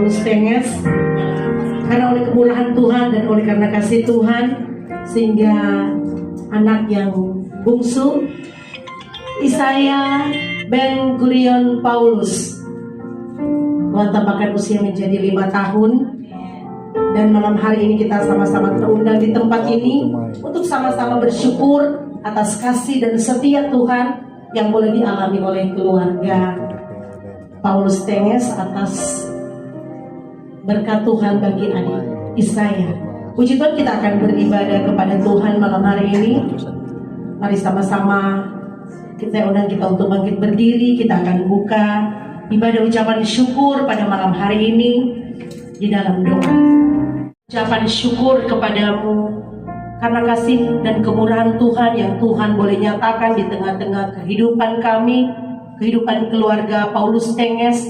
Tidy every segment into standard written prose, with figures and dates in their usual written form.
Paulus Tenges, karena oleh kemurahan Tuhan dan oleh karena kasih Tuhan, sehingga anak yang bungsu Isaiah Ben Gurion Paulus Tuhan tambahkan usia menjadi 5 tahun. Dan malam hari ini kita sama-sama terundang di tempat ini untuk sama-sama bersyukur atas kasih dan setia Tuhan yang boleh dialami oleh keluarga Paulus Tenges, atas berkat Tuhan bagi adik Isaiah. Puji Tuhan, kita akan beribadah kepada Tuhan malam hari ini. Mari sama-sama kita undang kita untuk bangkit berdiri. Kita akan buka ibadah ucapan syukur pada malam hari ini di dalam doa. Ucapan syukur kepadamu karena kasih dan kemurahan Tuhan yang Tuhan boleh nyatakan di tengah-tengah kehidupan kami, kehidupan keluarga Paulus Tenges,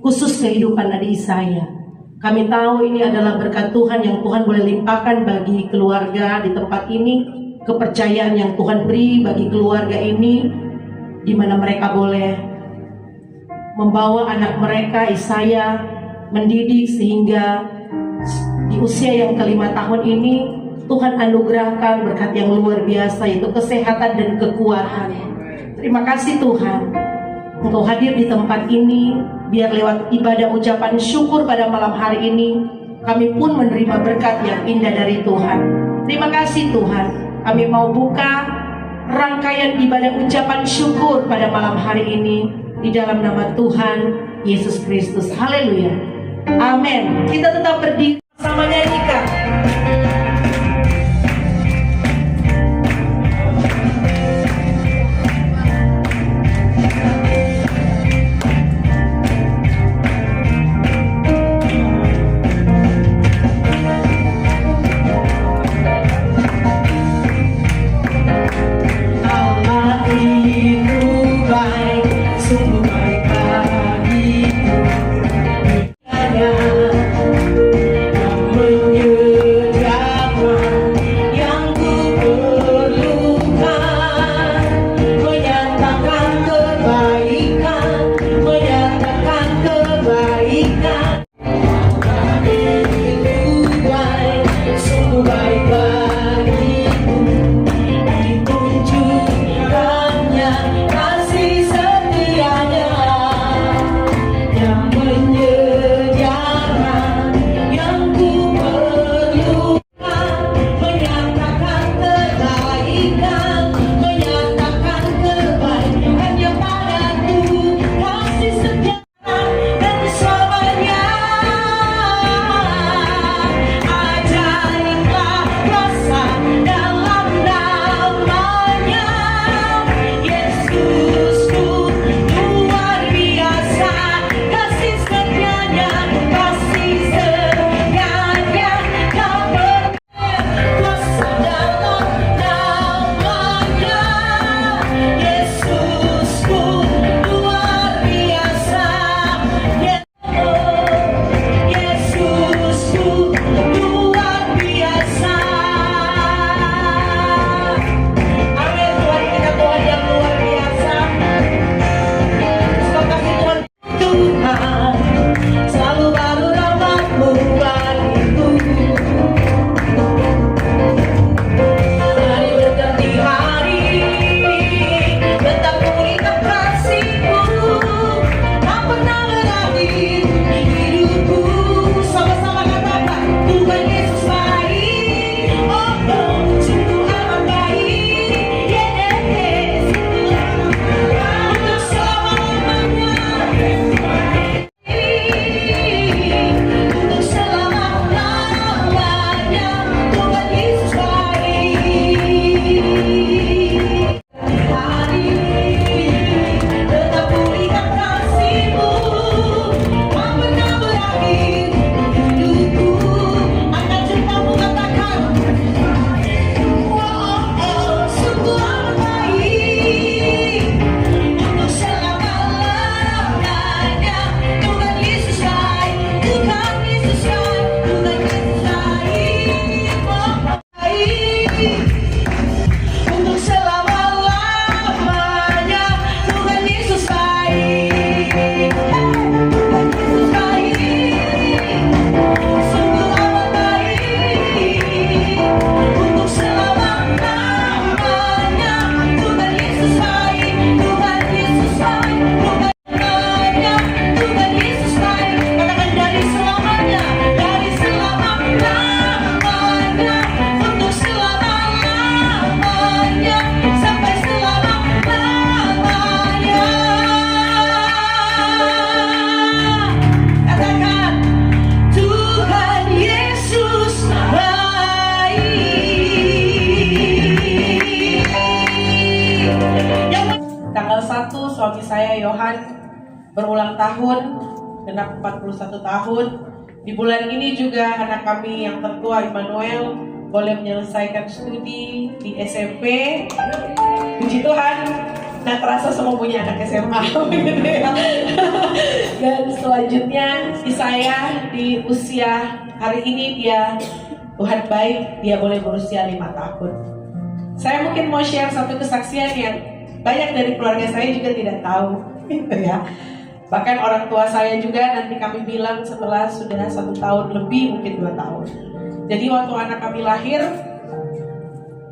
khusus kehidupan adik Isaiah. Kami tahu ini adalah berkat Tuhan yang Tuhan boleh limpahkan bagi keluarga di tempat ini, kepercayaan yang Tuhan beri bagi keluarga ini, di mana mereka boleh membawa anak mereka Isaiah mendidik sehingga di usia yang ke-5 tahun ini Tuhan anugerahkan berkat yang luar biasa, yaitu kesehatan dan kekuatan. Terima kasih Tuhan, Engkau hadir di tempat ini. Biar lewat ibadah ucapan syukur pada malam hari ini, kami pun menerima berkat yang indah dari Tuhan. Terima kasih Tuhan. Kami mau buka rangkaian ibadah ucapan syukur pada malam hari ini di dalam nama Tuhan Yesus Kristus. Haleluya. Amin. Kita tetap berdiri sama nyanyikan. Menyertai suami saya Yohan berulang tahun, genap 41 tahun. Di bulan ini juga anak kami yang tertua Immanuel boleh menyelesaikan studi di SMP. Puji Tuhan, nah terasa semua punya anak SMA gitu ya. Dan selanjutnya saya di usia hari ini dia Tuhan baik, dia boleh berusia 5 tahun. Saya mungkin mau share satu kesaksian yang banyak dari keluarga saya juga tidak tahu gitu ya. Bahkan orang tua saya juga nanti kami bilang setelah sudah 1 tahun lebih, mungkin 2 tahun. Jadi waktu anak kami lahir,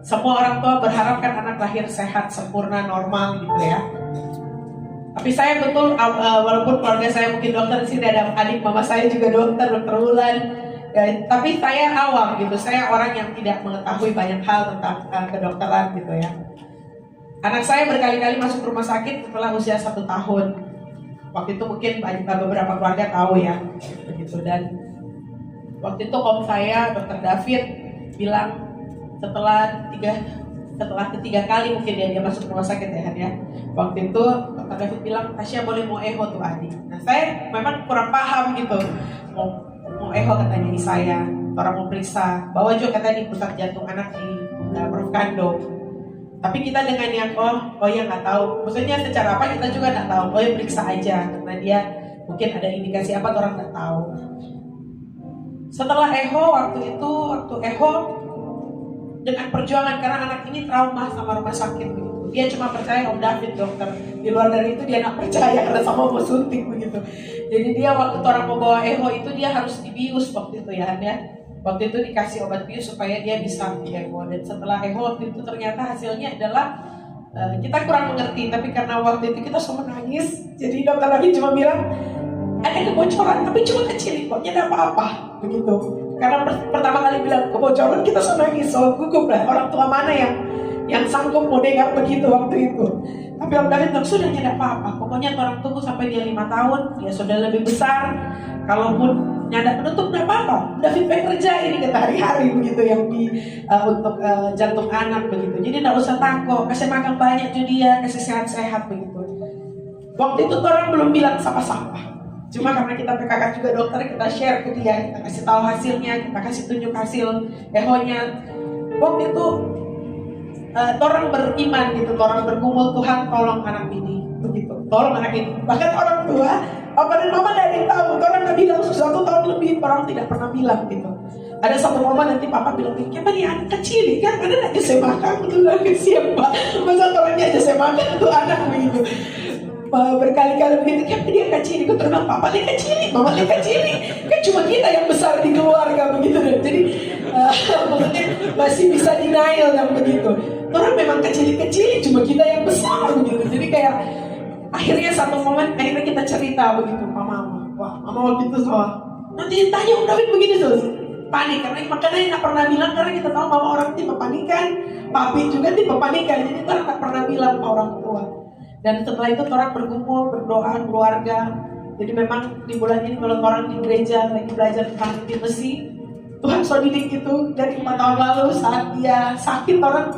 semua orang tua berharapkan anak lahir sehat, sempurna, normal gitu ya. Tapi saya betul, walaupun keluarga saya mungkin dokter, di sini ada adik mama saya juga dokter Wulan. Ya, tapi saya awam gitu, saya orang yang tidak mengetahui banyak hal tentang kedokteran gitu ya. Anak saya berkali-kali masuk rumah sakit setelah usia 1 tahun. Waktu itu mungkin beberapa keluarga tahu ya, begitu. Dan waktu itu om saya, Dr. David, bilang setelah ketiga kali mungkin dia masuk rumah sakit ya. Waktu itu Dr. David bilang, Tasya boleh mau eho tuh adik. Nah saya memang kurang paham gitu, mau eho katanya di saya, orang mau periksa, bawa juga katanya di pusat jantung anak di Prof. Kando. Tapi kita dengan yang oh ya nggak tahu, maksudnya secara apa kita juga nggak tahu, ya periksa aja karena dia mungkin ada indikasi apa orang nggak tahu. Setelah waktu eho dengan perjuangan karena anak ini trauma sama rumah sakit begitu. Dia cuma percaya Om David dokter, di luar dari itu dia nggak percaya karena sama mau suntik begitu. Jadi dia waktu orang mau bawa itu dia harus dibius waktu itu ya. Waktu itu dikasih obat bius supaya dia bisa eho. Dan setelah eho waktu itu ternyata hasilnya adalah kita kurang mengerti. Tapi karena waktu itu kita semua nangis, jadi dokter lagi cuma bilang ada kebocoran, tapi cuma kecil kok, tidak apa-apa begitu. Karena pertama kali bilang kebocoran kita semua nangis, gugup lah. Orang tua mana yang sanggup mau dengar begitu waktu itu. Tapi Om David bilang sudah tidak apa-apa. Pokoknya orang tunggu sampai dia 5 tahun, dia sudah lebih besar. Kalaupun nyada penutup tidak apa-apa. David pengen kerja ini kita hari-hari begitu yang untuk jantung anak begitu. Jadi tidak usah takut, kasih makan banyak juga dia, kasih sehat-sehat begitu. Waktu itu orang belum bilang siapa-siapa. Cuma karena kita PKK juga dokter, kita share ke dia, kita kasih tahu hasilnya, kita kasih tunjuk hasil ehonya. Waktu itu orang beriman gitu, orang bergumul, Tuhan tolong anak ini begitu, tolong anak ini. Bahkan orang tua, apa dan mama dari tahu, orang nggak bilang 1 tahun lebih, orang tidak pernah bilang gitu. Ada satu momen nanti papa bilang, kenapa dia anak kecil kan, ada aja saya makan gitu, lagi siapa, masa orangnya aja saya makan itu anak begitu. Berkali-kali begitu, kenapa dia kecil, ikut terus papa dia kecil, mama dia kecil, kan cuma kita yang besar di keluarga begitu deh. Jadi maksudnya masih bisa denial dan begitu. Orang memang kecil-kecil, cuma kita yang besar begitu. Jadi kayak akhirnya satu momen akhirnya kita cerita begitu mama, wah mama waktu itu soal nanti tanya Om David begini terus panik karena makanya nggak pernah bilang karena kita tahu mama orang tipe panikan, papi juga tipe panikan, jadi kita nggak pernah bilang ke orang tua. Dan setelah itu orang berkumpul berdoa keluarga. Jadi memang di bulan ini kalau orang di gereja lagi belajar tentang intimasi, Tuhan so didik itu dari 4 tahun lalu saat dia sakit orang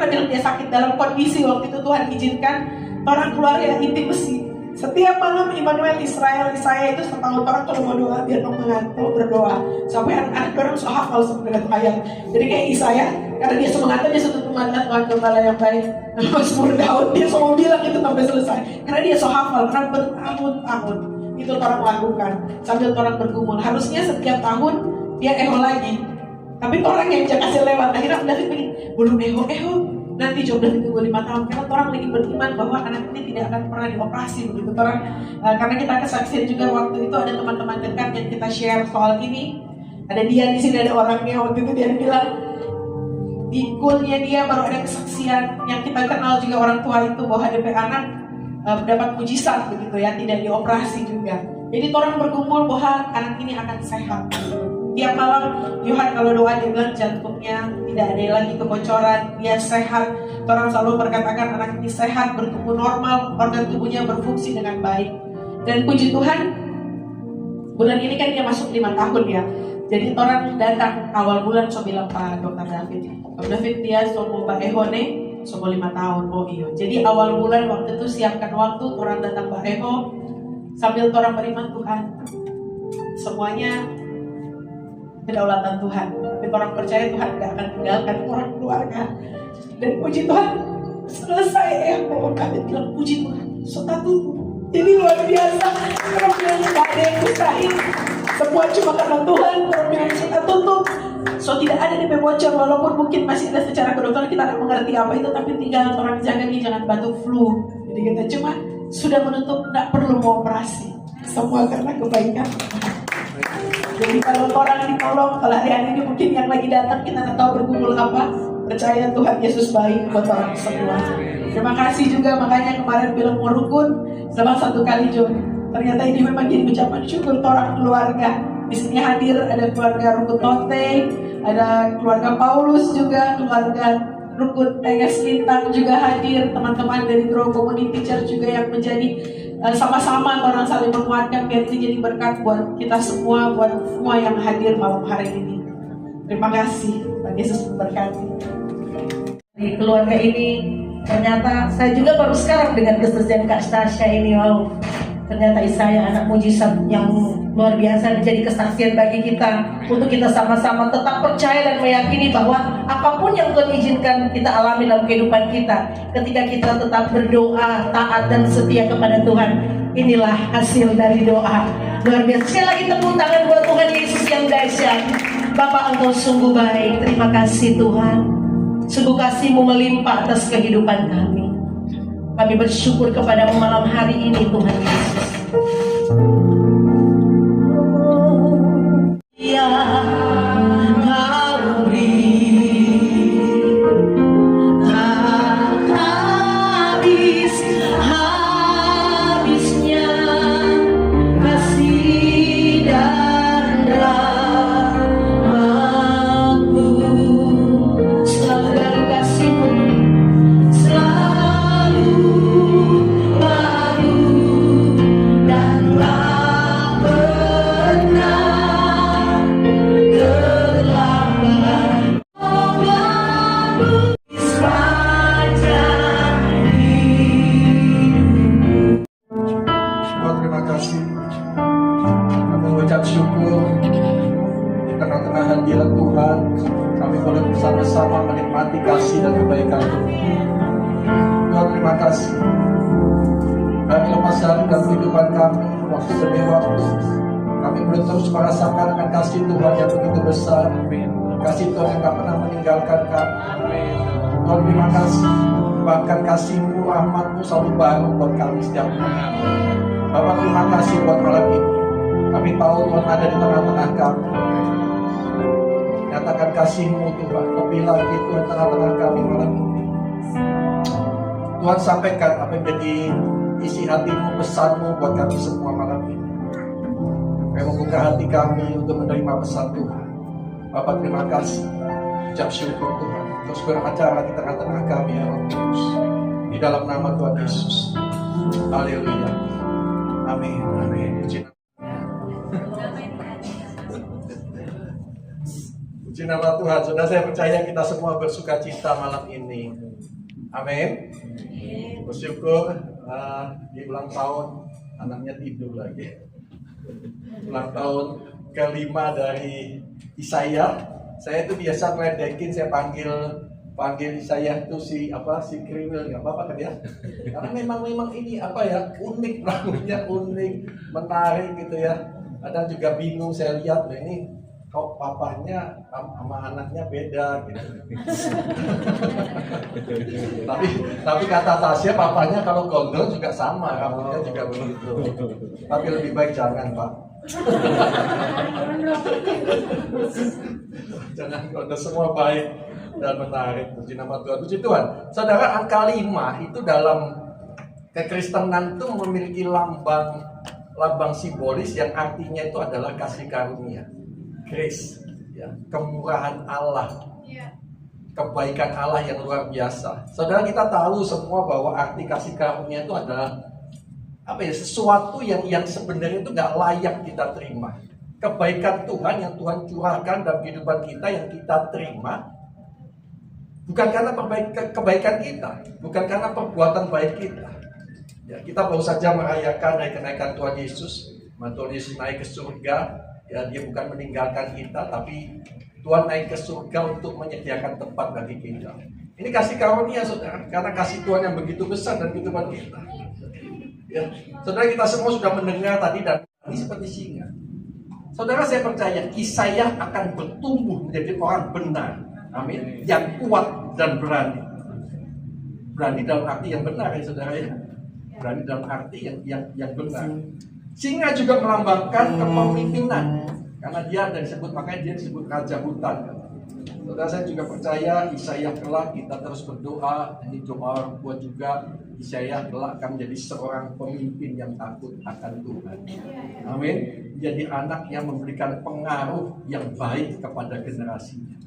bilang dia sakit dalam kondisi waktu itu Tuhan izinkan orang keluar ya intimasi. Setiap malam Immanuel Israel saya itu setahun orang kalau mau doa biar mengantuk berdoa sampai anak-anak orang so hafal sebenarnya ayat. Jadi kayak Isaya karena dia semangatnya dia satu temannya Tuhan Gembala yang baik. Mazmur Daud dia semua bilang itu sampai selesai karena dia so hafal karena bertahun-tahun itu orang lakukan sambil orang bergumul. Harusnya setiap tahun dia eho lagi, tapi orang yang jangan kasih lewat. Akhirnya David begini, belum eho nanti coba ditunggu 5 tahun karena orang lagi beriman bahwa anak ini tidak akan pernah dioperasi begitu orang. Karena kita kesaksian juga waktu itu ada teman-teman dekat yang kita share soal ini. Ada dia di sini, ada orangnya waktu itu dia bilang di kulnya dia baru ada kesaksian yang kita kenal juga orang tua itu bahwa DP anak mendapat mujizat begitu ya, tidak dioperasi juga. Jadi orang bergumul bahwa anak ini akan sehat. Tiap malam Yohan kalau doa dia bilang jantungnya tidak ada lagi kebocoran, dia sehat. Orang selalu berkatakan anak ini sehat, bertumbuh normal, organ tubuhnya berfungsi dengan baik. Dan puji Tuhan, bulan ini kan dia masuk 5 tahun ya. Jadi orang datang awal bulan so bilang Pak Dr. David dia so mau Ehone semua 5 tahun. Oh iya. Jadi awal bulan waktu itu siapkan waktu, orang datang Pak Eho, sambil orang beriman Tuhan. Semuanya kedaulatan Tuhan. Tapi orang percaya Tuhan tidak akan tinggalkan orang keluarga. Dan puji Tuhan, selesai Eho, kami bilang puji Tuhan, sudah tutup. Jadi luar biasa. Orang bilang tidak ada yang mustahil. Semua cuma karena Tuhan. Orang bilang kita tutup. So tidak ada yang bocor, walaupun mungkin masih ada secara kedokteran kita tidak mengerti apa itu, tapi tinggal orang jaga nih jangan batuk flu. Jadi kita cuma sudah menutup, tidak perlu mau operasi. Semua karena kebaikan. Jadi kalau orang ditolong, kalau hari-hari ini mungkin yang lagi datang kita tidak tahu bergumul apa, percaya Tuhan Yesus baik buat orang semua. Terima kasih juga, makanya kemarin bilang mau rukun sama 1 kali John. Ternyata ini memang jadi ucapan syukur orang keluarga. Di sini hadir ada keluarga Rukun Tote, ada keluarga Paulus juga, keluarga Rukun Teges Lintang juga hadir, teman-teman dari Grow Community Church juga yang menjadi sama-sama orang saling menguatkan biar itu jadi berkat buat kita semua, buat semua yang hadir malam hari ini. Terima kasih, Tuhan Yesus memberkati. Di keluarga ini ternyata saya juga baru sekarang dengan kesaksian Kak Stasya ini, wow. Ternyata Isaya anak mujizat yang luar biasa menjadi kesaksian bagi kita untuk kita sama-sama tetap percaya dan meyakini bahwa apapun yang Tuhan izinkan kita alami dalam kehidupan kita, ketika kita tetap berdoa, taat dan setia kepada Tuhan, inilah hasil dari doa. Luar biasa. Sekali lagi tepuk tangan buat Tuhan Yesus yang dahsyat. Bapak, Engkau sungguh baik. Terima kasih Tuhan. Sungguh kasih-Mu melimpah atas kehidupan kami. Kami bersyukur kepadamu malam hari ini Tuhan Yesus. Ya, Kau beri tak habisnya kasih dan rahmat-Mu. Selalu dari kasih-Mu, selalu baru dan tak pernah terlambat. Tuhan, terima kasih. Kami mengucap syukur di tengah-tengah hadirat Tuhan. Kami boleh bersama-sama menikmati kasih dan kebaikan Tuhan. Tuhan, terima kasih. Kami lepas hari dalam kehidupan kami, waktu demi waktu. Kami boleh terus merasakan akan kasih Tuhan yang begitu besar. Kasih Tuhan yang tak pernah meninggalkan kami. Tuhan, terima kasih. Bahkan kasih-Mu, rahmat-Mu selalu baru buat kami setiap hari. Bapak, terima kasih buat malam ini. Kami tahu Tuhan ada di tengah-tengah kami. Nyatakan kasih-Mu Tuhan, lebih lagi Tuhan tengah-tengah kami malam ini. Tuhan, sampaikan apa yang menjadi isi hati-Mu, pesan-Mu buat kami semua malam ini. Kami membuka hati kami untuk menerima pesan Tuhan. Bapak, terima kasih. Ucap syukur Tuhan. Terus beracara di tengah-tengah kami ya Roh Kudus. Di dalam nama Tuhan Yesus. Haleluya. Amin. Amin. Puji nama Tuhan. Sudah, saya percaya kita semua bersuka cita malam ini. Amin. Bersyukur di ulang tahun anaknya tidur lagi. Ulang tahun kelima dari Isaya. Saya itu biasa ngeledekin, saya panggil Isaya itu si kriwil, nggak apa-apa kan ya? Karena memang ini unik, rambutnya unik, menarik gitu ya. Kadang juga bingung saya lihat, ini kok papanya sama anaknya beda gitu. tapi kata Tasya, papanya kalau gondrong juga sama, rambutnya juga begitu. Tapi lebih baik jangan, Pak. Jangan, gondrong, semua baik dan menarik. Puji nama Tuhan. Puji Tuhan. Saudara, angka 5 itu dalam kekristenan itu memiliki lambang simbolis yang artinya itu adalah kasih karunia. Grace, ya, kemurahan Allah, kebaikan Allah yang luar biasa. Saudara, kita tahu semua bahwa arti kasih karunia itu adalah sesuatu yang sebenarnya itu nggak layak kita terima. Kebaikan Tuhan yang Tuhan curahkan dalam kehidupan kita yang kita terima Bukan karena kebaikan kita, bukan karena perbuatan baik kita. Ya, kita baru saja merayakan kenaikan Tuhan Yesus. Tuhan Yesus naik ke surga. Ya, dia bukan meninggalkan kita, tapi Tuhan naik ke surga untuk menyediakan tempat bagi kita. Ini kasih karunia, saudara, karena kasih Tuhan yang begitu besar dan kehidupan kita. Ya, saudara, kita semua sudah mendengar tadi dan ini seperti singa. Saudara, saya percaya Yesaya akan bertumbuh menjadi orang benar. Amin. Yang kuat dan berani. Berani dalam arti yang benar, ya saudara ya. Berani dalam arti yang benar. Singa juga melambangkan kepemimpinan. Karena dia ada disebut, makanya dia disebut raja hutan. Saudara, saya juga percaya Yesaya kelak, kita terus berdoa. Ini doa buat juga Yesaya kelak akan menjadi seorang pemimpin yang takut akan Tuhan. Amin. Jadi anak yang memberikan pengaruh yang baik kepada generasinya,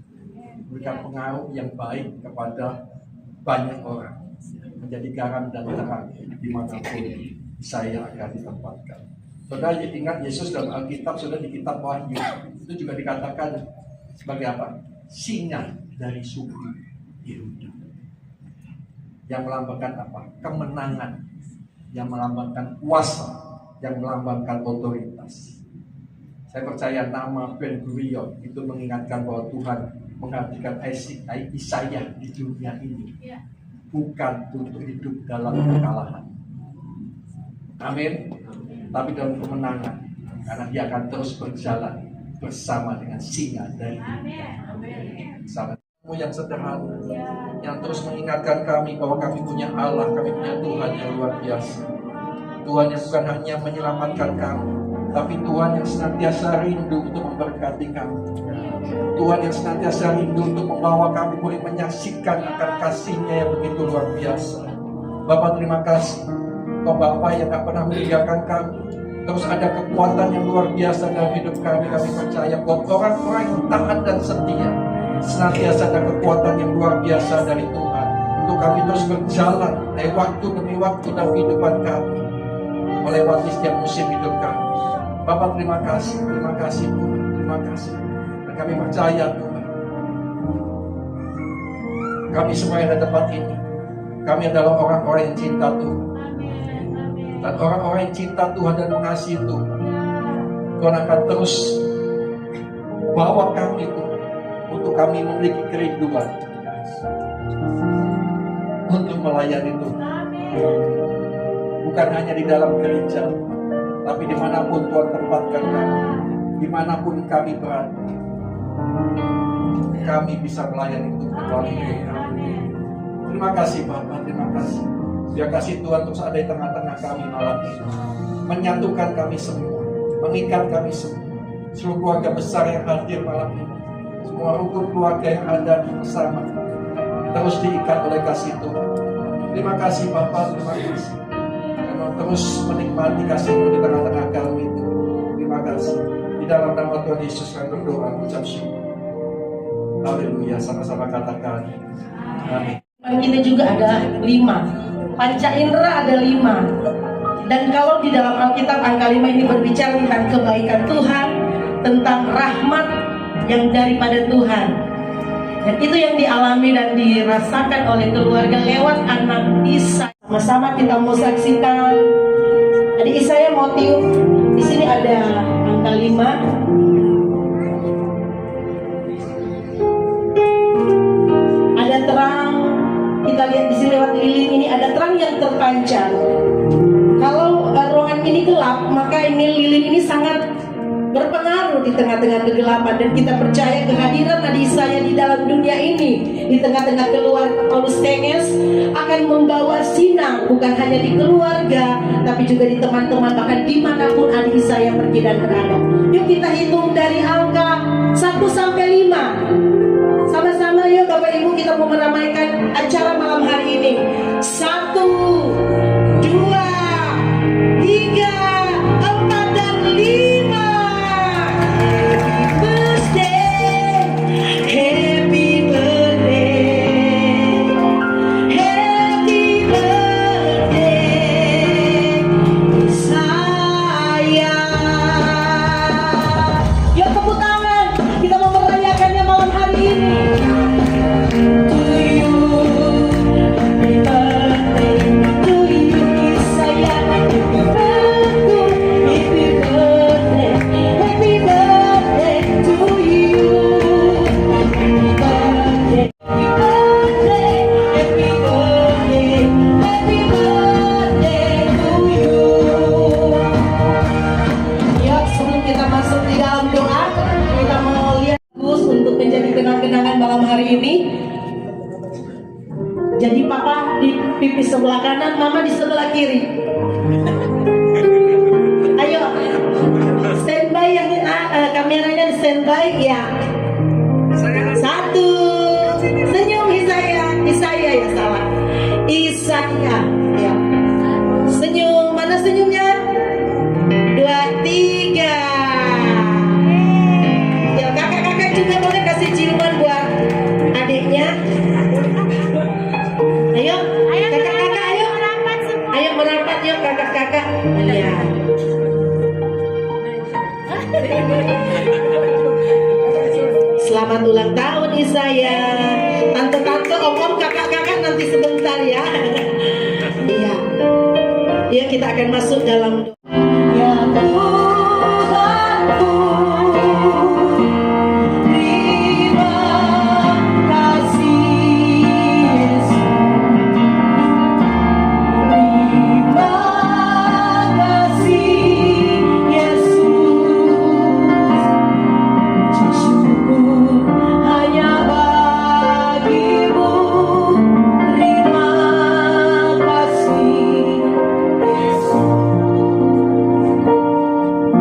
memberikan pengaruh yang baik kepada banyak orang, menjadi garam dan terang dimanapun Yesaya akan ditempatkan. Saudara, ingat Yesus dalam Alkitab, sudah di kitab Wahyu itu juga dikatakan sebagai apa? Singa dari suku Yehuda. Yang melambangkan apa? Kemenangan. Yang melambangkan kuasa. Yang melambangkan otoritas. Saya percaya nama Ben Gurion itu mengingatkan bahwa Tuhan mengabdikan Yesaya di dunia ini. Bukan untuk hidup dalam kekalahan. Amin. Tapi dalam kemenangan, karena dia akan terus berjalan bersama dengan singa dari dunia. Sama yang sederhana, yang terus mengingatkan kami bahwa kami punya Allah, kami punya Tuhan yang luar biasa. Tuhan yang bukan hanya menyelamatkan kami, tapi Tuhan yang senantiasa rindu untuk memberkati kami. Tuhan yang senantiasa rindu untuk membawa kami boleh menyaksikan akan kasih-Nya yang begitu luar biasa. Bapak, terima kasih. Bapak yang tak pernah meninggalkan kami, terus ada kekuatan yang luar biasa dalam hidup kami. Kami percaya buat orang-orang yang taat dan setia, senantiasa ada kekuatan yang luar biasa dari Tuhan untuk kami terus berjalan waktu demi waktu dalam kehidupan kami, melewati setiap musim hidup kami. Bapak, terima kasih Tuhan, terima kasih. Dan kami percaya Tuhan, kami semua yang ada di tempat ini, kami adalah orang-orang yang cinta Tuhan. Dan orang-orang yang cinta Tuhan dan mengasihi Tuhan, Tuhan akan terus bawa kami Tuhan, untuk kami memiliki kerinduan untuk melayani Tuhan. Bukan hanya di dalam gereja, tapi dimanapun Tuhan tempatkan kami, dimanapun kami berada, kami bisa melayani Tuhan dalam hidup kami. Terima kasih Bapak, terima kasih. Biar kasih Tuhan terus ada di tengah-tengah kami malam ini, menyatukan kami semua, mengikat kami semua, seluruh keluarga besar yang hadir malam ini, semua rukun keluarga yang ada bersama, terus diikat oleh kasih Tuhan. Terima kasih Bapak, terima kasih karena terus menikmati kasih-Mu di tengah-tengah kami itu. Terima kasih. Di dalam nama Tuhan Yesus kami berdoa, ucap syukur. Haleluya, sama-sama katakan amin. Kita juga ada 5. Panca indera ada 5. Dan kalau di dalam Alkitab angka 5 ini berbicara tentang kebaikan Tuhan, tentang rahmat yang daripada Tuhan. Dan itu yang dialami dan dirasakan oleh keluarga lewat anak Isa. Sama-sama kita mau saksikan. Jadi Yesaya mau tiup. Di sini ada angka 5. Ada terang. Kita lihat di sini lewat lilin ini ada terang yang terpancar. Kalau ruangan ini gelap, maka ini lilin ini sangat berpengaruh di tengah-tengah kegelapan. Dan kita percaya kehadiran Nabi Yesaya di dalam dunia ini, di tengah-tengah keluarga Paulus Tenges, akan membawa sinar bukan hanya di keluarga, tapi juga di teman-teman, bahkan dimanapun Nabi Yesaya pergi dan berada. Yuk kita hitung dari angka 1 sampai 5. Sama-sama yuk Bapak Ibu, kita mau meramaikan acara malam hari ini. 1, 2, 3, 4, dan 5. Happy birthday, happy birthday, sayang. Yuk tepuk tangan, kita mau merayakannya malam hari ini. To you. malam hari ini. Jadi papa di pipi sebelah kanan, mama di sebelah kiri. Ayo, standby yang kameranya standby ya. Satu, senyum Isaya ya salah. Isaya ya. Senyum, mana senyumnya? 2, 3. Ya kakak-kakak juga boleh kasih ciuman buat adiknya. Ayo kakak-kakak ayo merapat. Ayo merapat yuk kakak-kakak. Iya. Selamat ulang tahun Isaya. Tante-tante, om-om, kakak-kakak nanti sebentar ya. Iya. Ya kita akan masuk dalam ya Tuhanku, terima kasih Yesus, terima kasih Yesus, syukur hanya bagimu, terima kasih Yesus.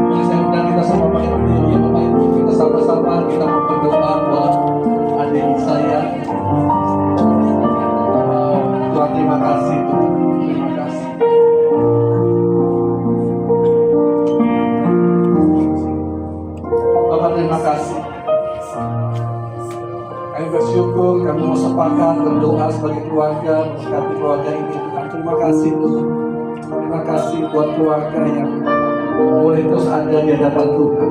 Mari saya undang kita sama pakai berdiri ya Bapak Ibu. Kita sama-sama kita berdoa buat adik saya. Tuhan terima kasih Tuhan. Terima kasih. Bapak terima kasih. Kami bersyukur kami mau sepakat berdoa sebagai keluarga memberkati keluarga ini Tuhan. Terima kasih Tuhan. Terima kasih buat keluarga yang boleh terus ada di hadapan Tuhan.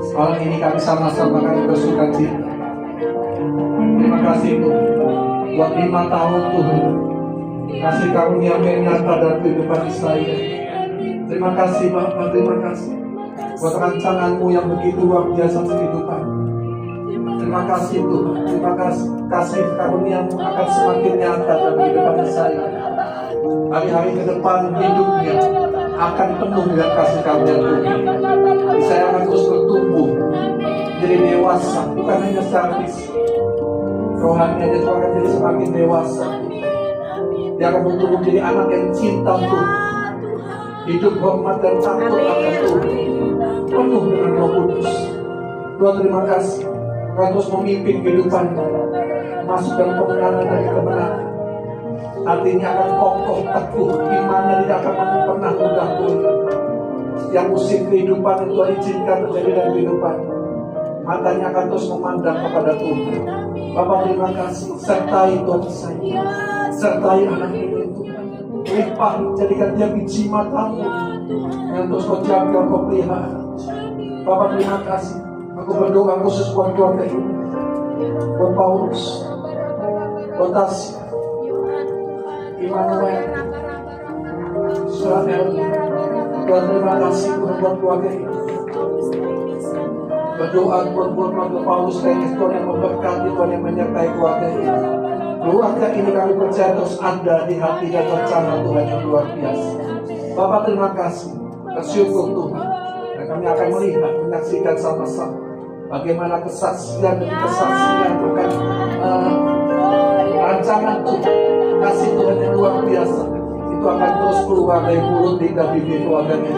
Malam ini kami sama-sama kami bersuka cita. Terima kasih Tuhan buat 5 tahun Tuhan kasih karunia menyata dalam kehidupan saya. Terima kasih Bapak, terima kasih buat rancanganmu yang begitu luar biasa kehidupan. Terima kasih Tuhan, terima kasih karuniamu akan semakin nyata dalam kehidupan saya. Hari-hari ke depan hidupnya akan penuh dengan kasih karunia Tuhan. Saya akan terus bertumbuh jadi dewasa, bukan hanya secara fisik, rohaninya dia akan jadi semakin dewasa. Dia akan bertumbuh menjadi anak yang cinta Tuhan, hidup hormat dan takut akan Tuhan, penuh dengan Roh Kudus. Tuhan terima kasih, akan terus memimpin kehidupan masuk dalam kebenaran dan kebenaran. Artinya akan kokoh teguh, imannya tidak akan pernah mudah goyah. Yang musim kehidupan yang Tuhan izinkan terjadi dalam kehidupan, matanya akan terus memandang kepada Tuhan. Bapak terima kasih, sertai Tuhan saya, sertai anak ini Tuhan. Limpah, jadikan dia biji matamu yang terus kau jaga, kau pelihara. Bapak terima kasih. Aku berdoa khusus buat keluarga ini, buat Paulus, buat Tasya, Immanuel, Israel. Tuhan terima kasih buat keluarga ini. Berdoa buat keluarga Paulus dan Tuhan yang memberkati, Tuhan yang menyertai keluarga ini. Keluarga ini kami percaya terus ada di hati dan rencana Tuhan yang luar biasa. Bapak terima kasih, bersyukur Tuhan, dan kami akan melihat, menyaksikan sama-sama bagaimana kesaksian demi kesaksian bukan rancangan Tuhan, kasih Tuhan yang luar biasa itu akan terus keluar dari mulut hingga bibir keluarga ini.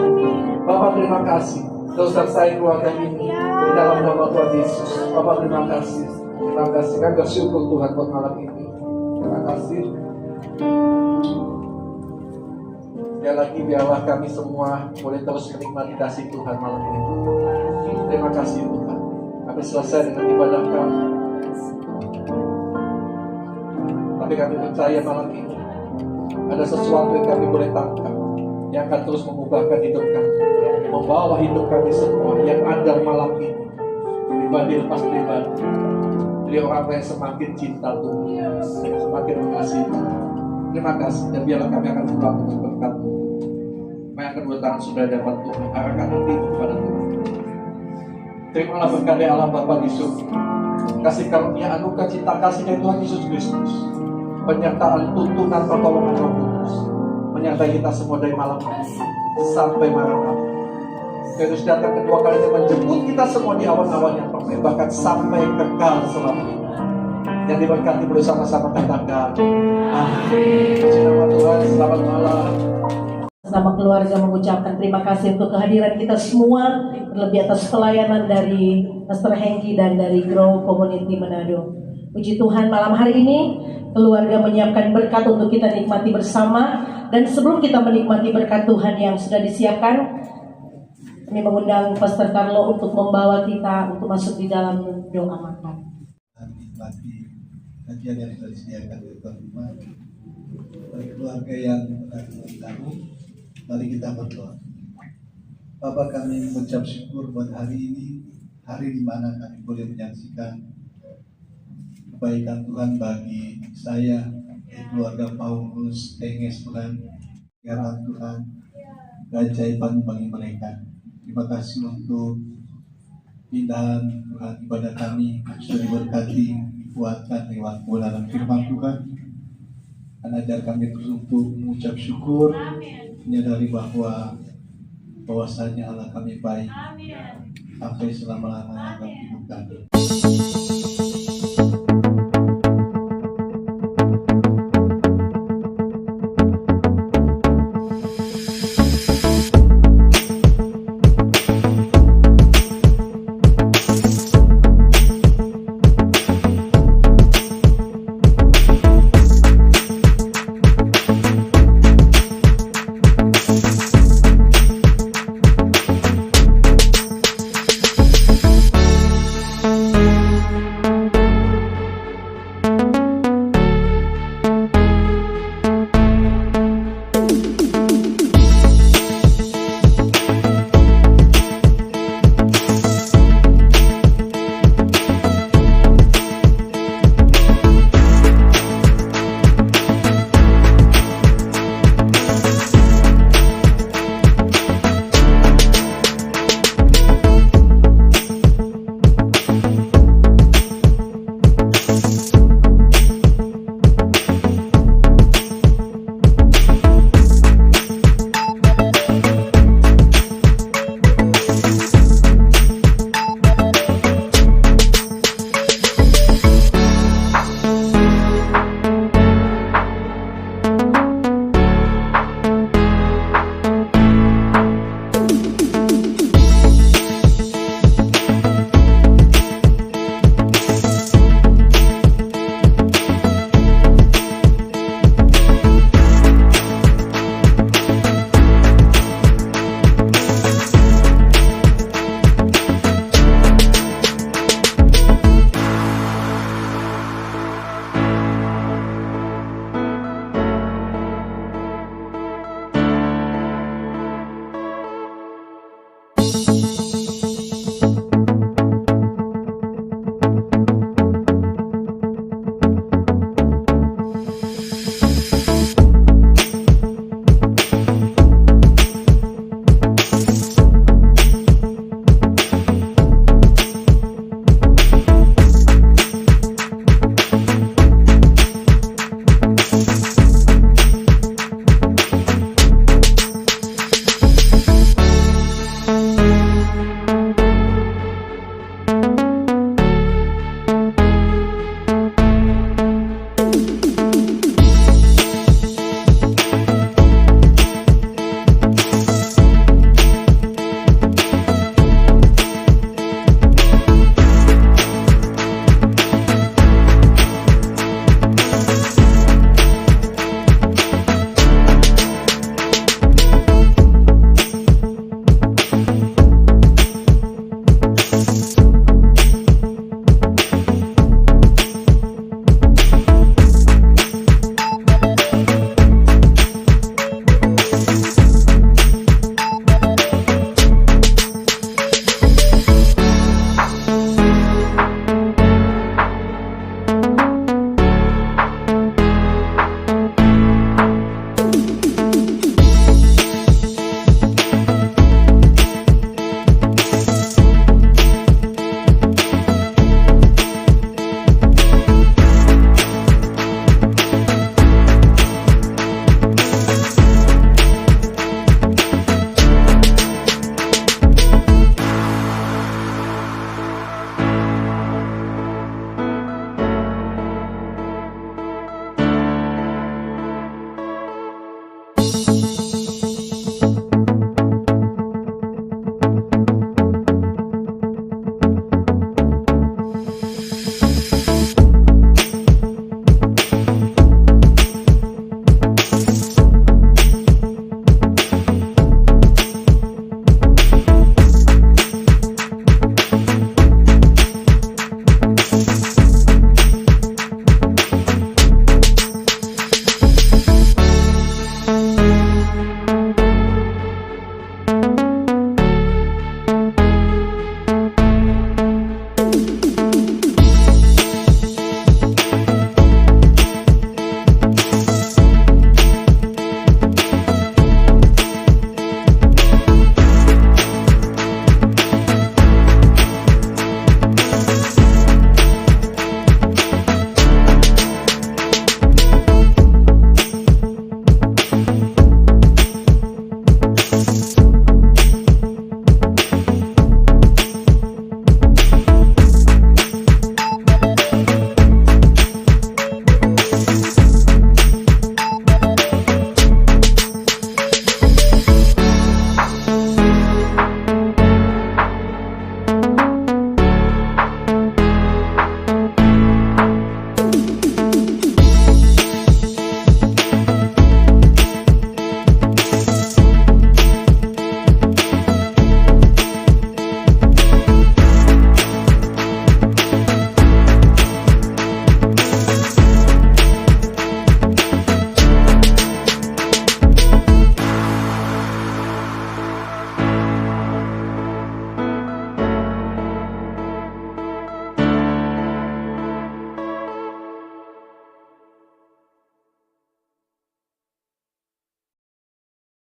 Bapak terima kasih, terus sertai keluarga ini di dalam nama Tuhan Yesus. Bapak terima kasih, terima kasih. Kami bersyukur Tuhan buat malam ini. Terima kasih. Sekali lagi biarlah kami semua boleh terus menikmati kasih Tuhan malam ini. Terima kasih Tuhan. Kami selesai dengan ibadah kami, tapi kami percaya malam ini ada sesuatu yang kami boleh tangkap, yang akan terus mengubahkan hidup kami, membawa hidup kami semua yang ada malam ini pribadi lepas pribadi, jadi orang yang semakin cinta Tuhan, semakin mengasihi Tuhan. Terima kasih, dan biarlah kami akan pulang dengan berkat. Kami akan bertangan sudah dapat Tuhan, arahkan hati kepada Tuhan. Terimalah berkat dari Allah Bapa di surga, kasih karunia anugerah cinta kasih dari Tuhan Yesus Kristus, penyertaan tuntunan pertolongan Roh Kudus menyertai kita semua dari malam ini sampai malam. Kristus datang kedua kalinya menjemput kita semua di awan-awan yang permai, bahkan sampai kekal selamanya. yang diberkati bersama-sama katakan amin. Puji nama Tuhan. Selamat malam. Sama keluarga mengucapkan terima kasih untuk kehadiran kita semua, terlebih atas pelayanan dari Pastor Hengki dan dari Grow Community Manado. Puji Tuhan, malam hari ini keluarga menyiapkan berkat untuk kita nikmati bersama. Dan sebelum kita menikmati berkat Tuhan yang sudah disiapkan, kami mengundang Pastor Carlo untuk membawa kita untuk masuk di dalam doa makan. Menikmati kajian yang sudah disediakan oleh Tuhan Rumah. Bagi keluarga yang tamu, mari kita berdoa. Bapa, kami mengucap syukur buat hari ini, hari di mana kami boleh menyaksikan kebaikan Tuhan bagi saya, keluarga Paulus, Tenges Tuhan, kehadiran Tuhan, keajaiban bagi mereka. Terima kasih untuk pindahan Tuhan ibadah kami sudah diberkati, dikuatkan lewat kebenaran firman Tuhan. Dan ajar kami terus untuk mengucap syukur, menyadari bahwasanya Allah kami baik sampai selama-lamanya dalam hidup kami.